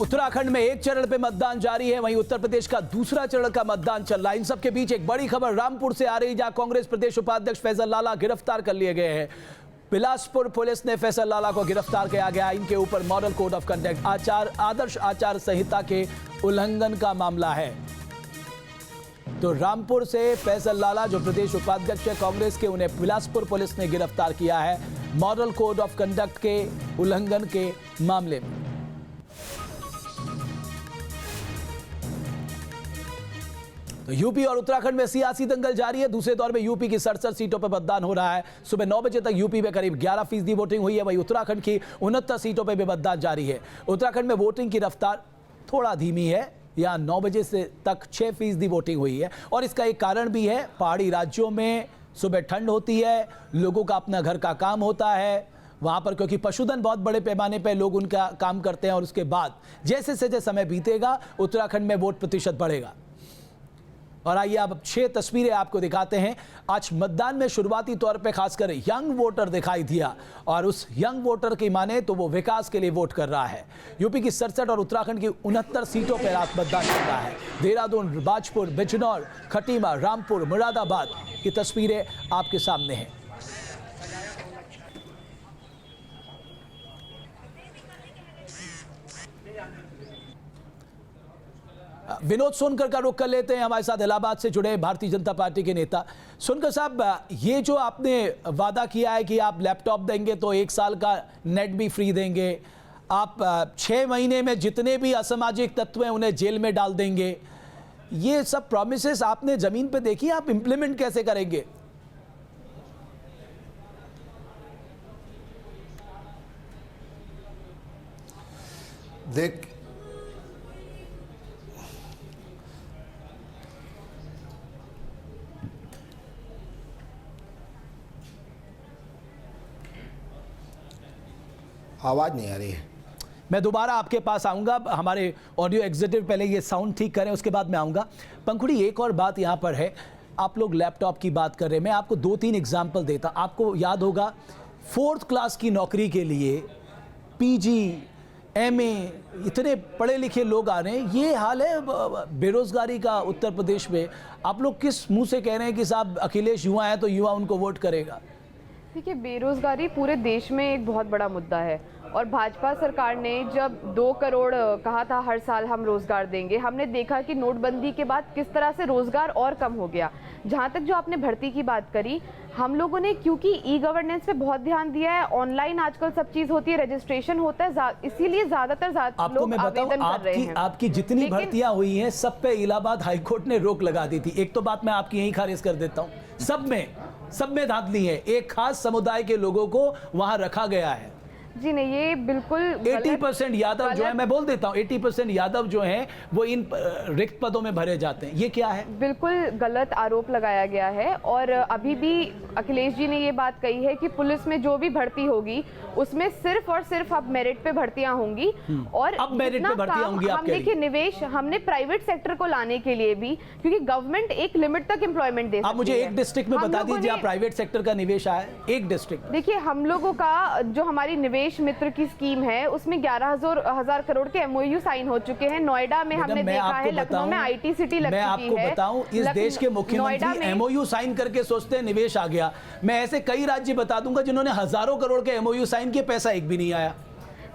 उत्तराखंड में एक चरण पे मतदान जारी है, वहीं उत्तर प्रदेश का दूसरा चरण का मतदान चल रहा है। इन सबके बीच एक बड़ी खबर रामपुर से आ रही, जहां कांग्रेस प्रदेश उपाध्यक्ष फैसल लाला गिरफ्तार कर लिए गए हैं। बिलासपुर पुलिस ने फैसल लाला को गिरफ्तार किया गया। इनके ऊपर मॉडल कोड ऑफ कंडक्ट आदर्श आचार संहिता के उल्लंघन का मामला है। तो रामपुर से फैसल लाला जो प्रदेश उपाध्यक्ष है कांग्रेस के, उन्हें बिलासपुर पुलिस ने गिरफ्तार किया है मॉडल कोड ऑफ कंडक्ट के उल्लंघन के मामले में। तो यूपी और उत्तराखंड में सियासी दंगल जारी है। दूसरे दौर में यूपी की 67 सीटों पर मतदान हो रहा है। सुबह 9 बजे तक यूपी में करीब 11% वोटिंग हुई है, वहीं उत्तराखंड की 69 सीटों पर भी मतदान जारी है। उत्तराखंड में वोटिंग की रफ्तार थोड़ा धीमी है, यहाँ 9 बजे से तक 6% वोटिंग हुई है। और इसका एक कारण भी है, पहाड़ी राज्यों में सुबह ठंड होती है, लोगों का अपना घर का काम होता है वहाँ पर, क्योंकि पशुधन बहुत बड़े पैमाने पर लोग उनका काम करते हैं। और उसके बाद जैसे जैसे समय बीतेगा उत्तराखंड में वोट प्रतिशत बढ़ेगा। और आइए अब 6 तस्वीरें आपको दिखाते हैं। आज मतदान में शुरुआती तौर पे खासकर यंग वोटर दिखाई दिया, और उस यंग वोटर की माने तो वो विकास के लिए वोट कर रहा है। यूपी की 67 और उत्तराखंड की 69 सीटों पर आज मतदान चल रहा है। देहरादून, बाजपुर, बिजनौर, खटीमा, रामपुर, मुरादाबाद की तस्वीरें आपके सामने हैं। विनोद सोनकर का रुख कर लेते हैं, हमारे साथ इलाहाबाद से जुड़े भारतीय जनता पार्टी के नेता। सोनकर साहब, ये जो आपने वादा किया है कि आप लैपटॉप देंगे तो 1 साल का नेट भी फ्री देंगे, आप 6 महीने में जितने भी असामाजिक तत्व हैं उन्हें जेल में डाल देंगे, ये सब प्रॉमिसेस आपने जमीन पे देखी, आप इंप्लीमेंट कैसे करेंगे? देख, आवाज नहीं आ रही है। मैं दोबारा आपके पास आऊंगा, हमारे ऑडियो एग्जीक्यूटिव पहले ये साउंड ठीक करें, उसके बाद मैं आऊंगा। पंखुड़ी, एक और बात यहाँ पर है, आप लोग लैपटॉप की बात कर रहे हैं, मैं आपको 2-3 एग्जाम्पल देता। आपको याद होगा 4th क्लास की नौकरी के लिए PG, MA इतने पढ़े लिखे लोग आ रहे हैं। ये हाल है बेरोजगारी का उत्तर प्रदेश में। आप लोग किस मुंह से कह रहे हैं कि साहब अखिलेश युवा है तो युवा उनको वोट करेगा? देखिए, बेरोजगारी पूरे देश में एक बहुत बड़ा मुद्दा है, और भाजपा सरकार ने जब 2 करोड़ कहा था हर साल हम रोजगार देंगे, हमने देखा कि नोटबंदी के बाद किस तरह से रोजगार और कम हो गया। जहां तक जो आपने भर्ती की बात करी, हम लोगों ने क्योंकि ई-गवर्नेंस पे बहुत ध्यान दिया है, ऑनलाइन आजकल सब चीज होती है, रजिस्ट्रेशन होता है, इसीलिए ज्यादातर लोग आवेदन कर रहे हैं। आपकी जितनी भर्तियां हुई हैं सब पे इलाहाबाद हाईकोर्ट ने रोक लगा दी थी। एक तो बात मैं आपकी यही खारिज कर देता हूं, सब में धांधली है, एक खास समुदाय के लोगों को वहां रखा गया है। जी नहीं, ये बिल्कुल 80% यादव जो है, मैं बोल देता हूँ 80% यादव जो हैं वो इन रिक्त पदों में भरे जाते हैं। ये क्या है? बिल्कुल गलत आरोप लगाया गया है। और अभी भी अखिलेश जी ने ये बात कही है कि पुलिस में जो भी भर्ती होगी उसमें सिर्फ और सिर्फ अब मेरिट पे भर्तियां होंगी। और अब मेरिट पे भर्तियां होंगी। हम देखिए, निवेश हमने प्राइवेट सेक्टर को लाने के लिए भी, क्योंकि गवर्नमेंट एक लिमिट तक एम्प्लॉयमेंट दे सकती है। आप मुझे एक डिस्ट्रिक्ट में बता दीजिए आप प्राइवेट सेक्टर का निवेश आया है, एक डिस्ट्रिक्ट। देखिए, हम लोगों का जो हमारी निवेश मित्र की स्कीम है उसमें 11,000 करोड़ के MOU साइन हो चुके हैं। नोएडा में हमने देखा है, लखनऊ में IT सिटी लग चुकी है। मैं आपको बताऊं, इस देश के मुख्यमंत्री MOU साइन करके सोचते हैं निवेश आ गया। मैं ऐसे कई राज्य बता दूंगा जिन्होंने हजारों करोड़ के MOU साइन किए, पैसा एक भी नहीं आया।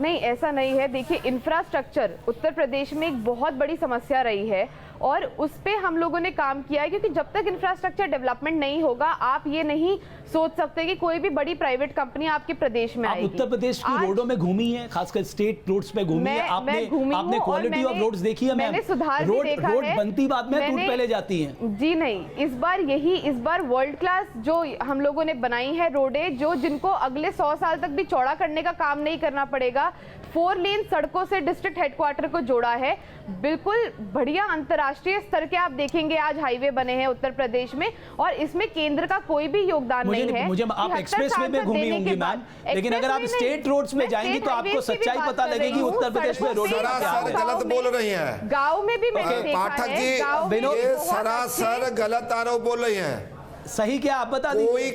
नहीं, ऐसा नहीं है। देखिए, इंफ्रास्ट्रक्चर उत्तर प्रदेश में एक बहुत बड़ी समस्या रही है, और उस पे हम लोगों ने काम किया है, क्योंकि जब तक इंफ्रास्ट्रक्चर डेवलपमेंट नहीं होगा आप ये नहीं सोच सकते कि कोई भी बड़ी प्राइवेट कंपनी आपके प्रदेश में आएगी। उत्तर प्रदेश की रोडों में घूमी है, खासकर स्टेट रोड्स पे घूमी है आपने क्वालिटी ऑफ रोड्स देखी है? मैंने सुधार भी देखा है। रोड बनती बाद में टूट पहले जाती हैं। जी नहीं, इस बार वर्ल्ड क्लास जो हम लोगों ने बनाई है रोडें, जिनको अगले 100 साल तक भी चौड़ा करने का काम नहीं करना पड़ेगा। 4 लेन सड़कों से डिस्ट्रिक्ट हेडक्वार्टर को जोड़ा है। बिल्कुल बढ़िया अंतर्राष्ट्रीय स्तर के आप देखेंगे आज हाईवे बने हैं उत्तर प्रदेश में, और इसमें केंद्र का कोई भी योगदान नहीं है। मुझे आप एक्सप्रेसवे में घूमी होंगी मैम, लेकिन अगर आप स्टेट रोड्स में जाएंगी तो आपको सच्चाई पता लगेगी उत्तर प्रदेश में रोड गलत बोल रही हैं। गाँव में भी मैंने देखा है, पाठक जी ये सरासर गलत आरोप बोल रही हैं। सही क्या आप बता दीजिए।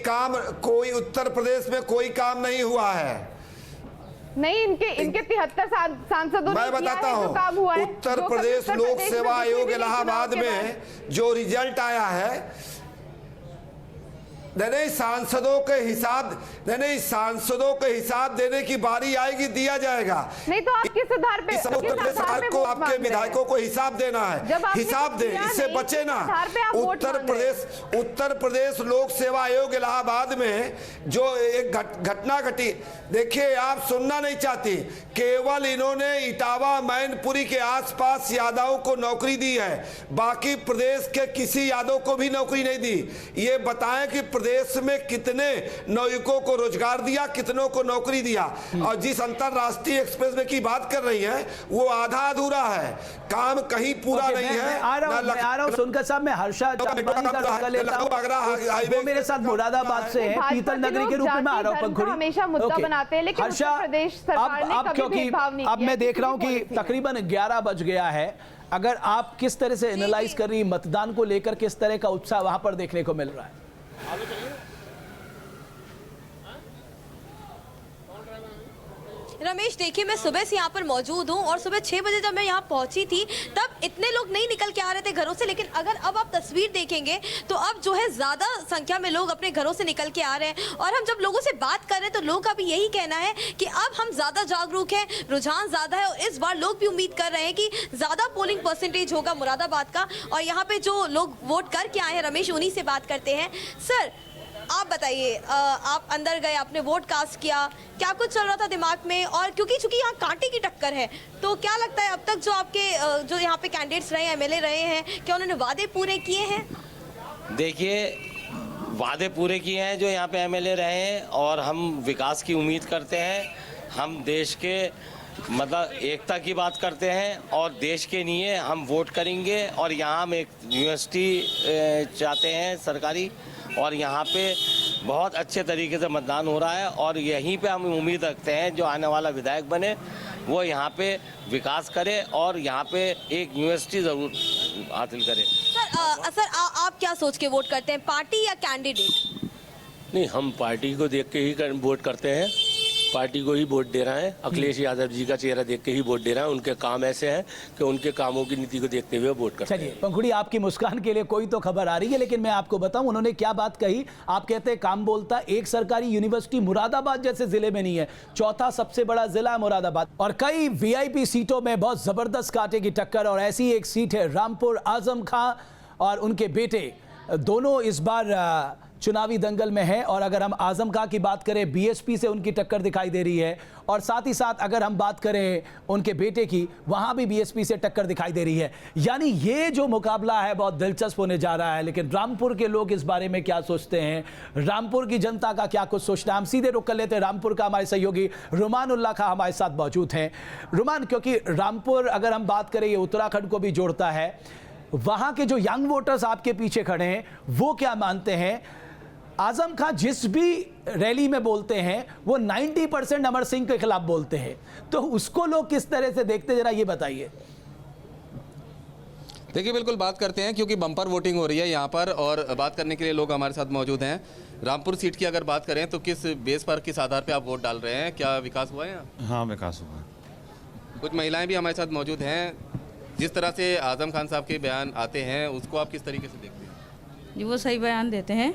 कोई उत्तर प्रदेश में कोई काम नहीं हुआ है। नहीं, इनके 73 सांसदों ने मैं किया बताता है जो काम हुआ हूँ, है। उत्तर जो प्रदेश उत्तर लोक प्रदेश में सेवा किसी आयोग भी इलाहाबाद चुनाव के में बाद- जो रिजल्ट आया है, नहीं सांसदों के हिसाब देने की बारी आएगी, दिया जाएगा। नहीं तो आप किस आधार पे, उत्तर प्रदेश सरकार को आपके विधायकों को हिसाब देना जब है, आपने हिसाब दे, किया इससे नहीं, बचे ना। किस आधार पे आप वोट मांग रहे हैं? उत्तर प्रदेश लोक सेवा आयोग इलाहाबाद में जो एक घटना घटी, देखिए आप सुनना नहीं चाहती, केवल इन्होंने इटावा मैनपुरी के आसपास यादवों को नौकरी दी है, बाकी प्रदेश के किसी यादव को भी नौकरी नहीं दी। ये बताएं कि प्रदेश में कितने नौयुवकों को रोजगार दिया, कितनों को नौकरी दिया। और जिस अंतरराष्ट्रीय एक्सप्रेस वे की बात कर रही हैं, वो आधा अधूरा है, काम कहीं पूरा नहीं है। मैं आ रहा हूं सुनकर साहब, मैं हर्षा चांदवानी का रोका लेता हूं। वो मेरे साथ मुरादाबाद से है, पीतल नगरी के रूप में मैं आ रहा हूं। पंखुड़ी हमेशा मुद्दा बनाते हैं, लेकिन उत्तर प्रदेश सरकार ने कभी भेदभाव नहीं किया। अब मैं देख रहा हूं कि तकरीबन 11 बज गया है। अगर आप किस तरह से एनालाइज कर रही मतदान को लेकर, किस तरह का उत्साह वहां पर देखने को मिल रहा है? रमेश, देखिए मैं सुबह से यहाँ पर मौजूद हूँ और सुबह 6 बजे जब मैं यहाँ पहुँची थी तब इतने लोग नहीं निकल के आ रहे थे घरों से, लेकिन अगर अब आप तस्वीर देखेंगे तो अब जो है ज़्यादा संख्या में लोग अपने घरों से निकल के आ रहे हैं। और हम जब लोगों से बात कर रहे हैं तो लोग का भी यही कहना है कि अब हम ज़्यादा जागरूक हैं, रुझान ज़्यादा है और इस बार लोग भी उम्मीद कर रहे हैं कि ज़्यादा पोलिंग परसेंटेज होगा मुरादाबाद का। और यहाँ पर जो लोग वोट करके आए हैं रमेश, उन्हीं से बात करते हैं। सर आप बताइए, आप अंदर गए, आपने वोट कास्ट किया, क्या कुछ चल रहा था दिमाग में? और क्योंकि यहाँ कांटे की टक्कर है, तो क्या लगता है अब तक जो आपके जो यहाँ पे कैंडिडेट्स रहे हैं, एमएलए रहे हैं, क्या उन्होंने वादे पूरे किए हैं? देखिए, वादे पूरे किए हैं जो यहाँ पे एमएलए रहे हैं, और हम विकास की उम्मीद करते हैं। हम देश के मतलब एकता की बात करते हैं और देश के लिए हम वोट करेंगे। और यहाँ हम एक यूनिवर्सिटी चाहते हैं सरकारी, और यहाँ पे बहुत अच्छे तरीके से मतदान हो रहा है। और यहीं पे हम उम्मीद रखते हैं जो आने वाला विधायक बने वो यहाँ पे विकास करे और यहाँ पे एक यूनिवर्सिटी ज़रूर हासिल करे। सर आप क्या सोच के वोट करते हैं, पार्टी या कैंडिडेट? नहीं, हम पार्टी को देख के ही वोट करते हैं, पार्टी को ही वोट दे रहे हैं। अखिलेश यादव जी का चेहरा देख के ही वोट दे रहे हैं। उनके काम ऐसे हैं कि उनके कामों की नीति को देखते हुए वोट करते हैं। चलिए पंखुड़ी, आपकी मुस्कान के लिए कोई तो खबर आ रही है, लेकिन मैं आपको बताऊं उन्होंने क्या बात कही। आप कहते हैं काम बोलता, एक सरकारी यूनिवर्सिटी मुरादाबाद जैसे जिले में नहीं है, चौथा सबसे बड़ा जिला है मुरादाबाद, और कई वीआईपी सीटों में बहुत जबरदस्त कांटे की टक्कर। और ऐसी एक सीट है रामपुर, आजम खां और उनके बेटे दोनों इस बार चुनावी दंगल में है। और अगर हम आजम खां की बात करें, बीएसपी से उनकी टक्कर दिखाई दे रही है, और साथ ही साथ अगर हम बात करें उनके बेटे की, वहां भी बीएसपी से टक्कर दिखाई दे रही है। यानी ये जो मुकाबला है बहुत दिलचस्प होने जा रहा है। लेकिन रामपुर के लोग इस बारे में क्या सोचते हैं, रामपुर की जनता का क्या कुछ सोचना है, हम सीधे रुक कर लेते हैं रामपुर का। हमारे सहयोगी रुमान उल्लाह खां हमारे साथ मौजूद हैं। रुमान, क्योंकि रामपुर अगर हम बात करें ये उत्तराखंड को भी जोड़ता है, वहां के जो यंग वोटर्स आपके पीछे खड़े हैं वो क्या मानते हैं? आजम खां जिस भी रैली में बोलते हैं वो 90% अमर सिंह के खिलाफ बोलते हैं, तो उसको लोग किस तरह से देखते, जरा ये बताइए। देखिए, बिल्कुल बात करते हैं क्योंकि बम्पर वोटिंग हो रही है यहाँ पर, और बात करने के लिए लोग हमारे साथ मौजूद हैं। रामपुर सीट की अगर बात करें तो किस बेस पर, किस आधार पर आप वोट डाल रहे हैं? क्या विकास हुआ है यहाँ? हाँ, विकास हुआ है। कुछ महिलाएं भी हमारे साथ मौजूद हैं। जिस तरह से आजम खान साहब के बयान आते हैं उसको आप किस तरीके से देखते हैं? जी, वो सही बयान देते हैं,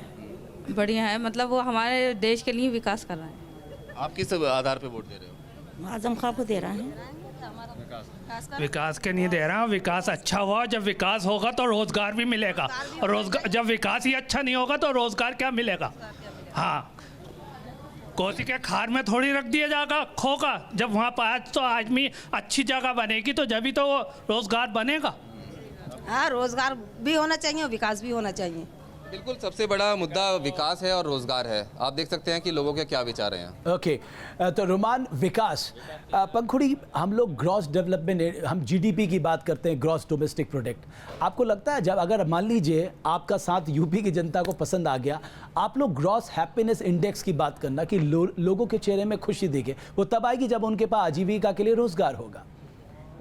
बढ़िया है, मतलब वो हमारे देश के लिए विकास कर रहे हैं। आप किस आधार पे वोट दे रहे हो? आजम खां को दे रहे हैं। विकास के नहीं दे रहा, विकास अच्छा हुआ। जब विकास होगा तो रोजगार भी मिलेगा, और रोजगार जब विकास ही अच्छा नहीं होगा तो रोजगार क्या मिलेगा? हाँ, कोसी के खार में थोड़ी रख दिया जाएगा खोगा। जब वहाँ पर आज तो आदमी अच्छी जगह बनेगी तो जब भी तो रोजगार बनेगा। हाँ, रोजगार भी होना चाहिए और विकास भी होना चाहिए। बिल्कुल, सबसे बड़ा मुद्दा विकास है और रोजगार है। आप देख सकते हैं कि लोगों के क्या विचार हैं। ओके, तो रुमान, विकास, पंखुड़ी, हम लोग ग्रॉस डेवलपमेंट, हम जीडीपी की बात करते हैं, ग्रॉस डोमेस्टिक प्रोडक्ट। आपको लगता है जब अगर मान लीजिए आपका साथ यूपी की जनता को पसंद आ गया, आप लोग ग्रॉस हैप्पीनेस इंडेक्स की बात करना कि लोगों के चेहरे में खुशी दिखे, वो तब आएगी जब उनके पास आजीविका के लिए रोजगार होगा?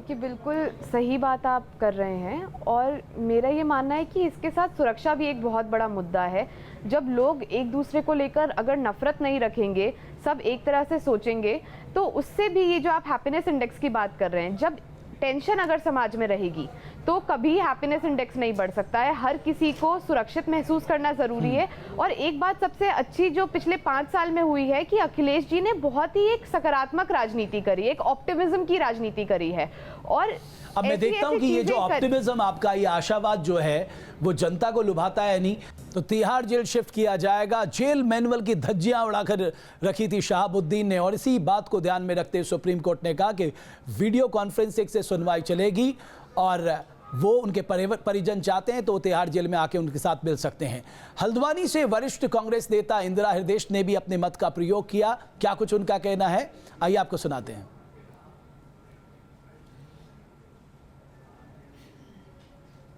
कि बिल्कुल सही बात आप कर रहे हैं और मेरा ये मानना है कि इसके साथ सुरक्षा भी एक बहुत बड़ा मुद्दा है। जब लोग एक दूसरे को लेकर अगर नफरत नहीं रखेंगे, सब एक तरह से सोचेंगे, तो उससे भी ये जो आप हैप्पीनेस इंडेक्स की बात कर रहे हैं, जब टेंशन अगर समाज में रहेगी तो कभी हैप्पीनेस इंडेक्स नहीं बढ़ सकता है। हर किसी को सुरक्षित महसूस करना ज़रूरी है। और एक बात सबसे अच्छी जो पिछले 5 साल में हुई है कि अखिलेश जी ने बहुत ही एक सकारात्मक राजनीति करी, एक ऑप्टिमिज्म की राजनीति करी है। और अब मैं देखता हूं कि ये जो ऑप्टिमिज्म आपका, ये आशावाद जो है वो जनता को लुभाता है नहीं। तो तिहाड़ जेल शिफ्ट किया जाएगा। जेल मैनुअल की धज्जियां उड़ाकर रखी थी शहाबुद्दीन ने और इसी बात को ध्यान में रखते सुप्रीम कोर्ट ने कहा कि वीडियो कॉन्फ्रेंसिंग से सुनवाई चलेगी और वो उनके परिजन चाहते हैं तो तिहाड़ जेल में आके उनके साथ मिल सकते हैं। हल्द्वानी से वरिष्ठ कांग्रेस नेता इंदिरा हृदयेश ने भी अपने मत का प्रयोग किया। क्या कुछ उनका कहना है, आइए आपको सुनाते हैं।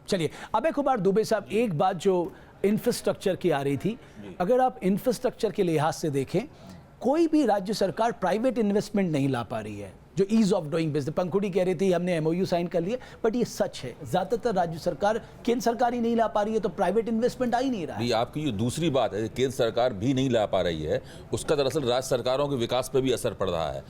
चलिए, अभय कुमार दुबे साहब, एक बात जो इंफ्रास्ट्रक्चर की आ रही थी, अगर आप इंफ्रास्ट्रक्चर के लिहाज से देखें, कोई भी राज्य सरकार प्राइवेट इन्वेस्टमेंट नहीं ला पा रही है। जो ईज ऑफ डूइंग बिजनेस, पंखुड़ी कह रही थी हमने एमओयू साइन कर लिया, बट ये सच है, ज्यादातर राज्य सरकार, केंद्र सरकार ही नहीं ला पा रही है, तो प्राइवेट इन्वेस्टमेंट आ ही नहीं रहा है। आपकी जो दूसरी बात है, केंद्र सरकार भी नहीं ला पा रही है, उसका दरअसल राज्य सरकारों के विकास पर भी असर पड़ रहा है।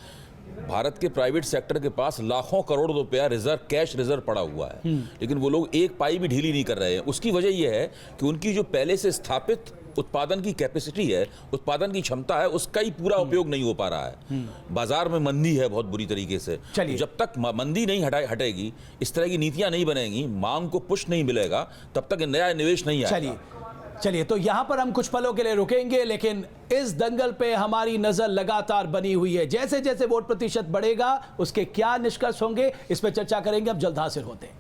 भारत के प्राइवेट सेक्टर के पास लाखों करोड़ रुपया रिजर्व, कैश रिजर्व पड़ा हुआ है, लेकिन वो लोग एक पाई भी ढीली नहीं कर रहे हैं। उसकी वजह यह है कि उनकी जो पहले से स्थापित उत्पादन की कैपेसिटी है, उत्पादन की क्षमता है, उसका ही पूरा उपयोग नहीं हो पा रहा है। बाजार में मंदी है बहुत बुरी तरीके से। जब तक मंदी नहीं हटेगी, इस तरह की नीतियां नहीं बनेंगी, मांग को पुश नहीं मिलेगा, तब तक नया निवेश नहीं आएगा। चलिए, तो यहां पर हम कुछ पलों के लिए रुकेंगे, लेकिन इस दंगल पे हमारी नजर लगातार बनी हुई है। जैसे जैसे वोट प्रतिशत बढ़ेगा, उसके क्या निष्कर्ष होंगे, इस पर चर्चा करेंगे। अब जल्द हाजिर होते हैं।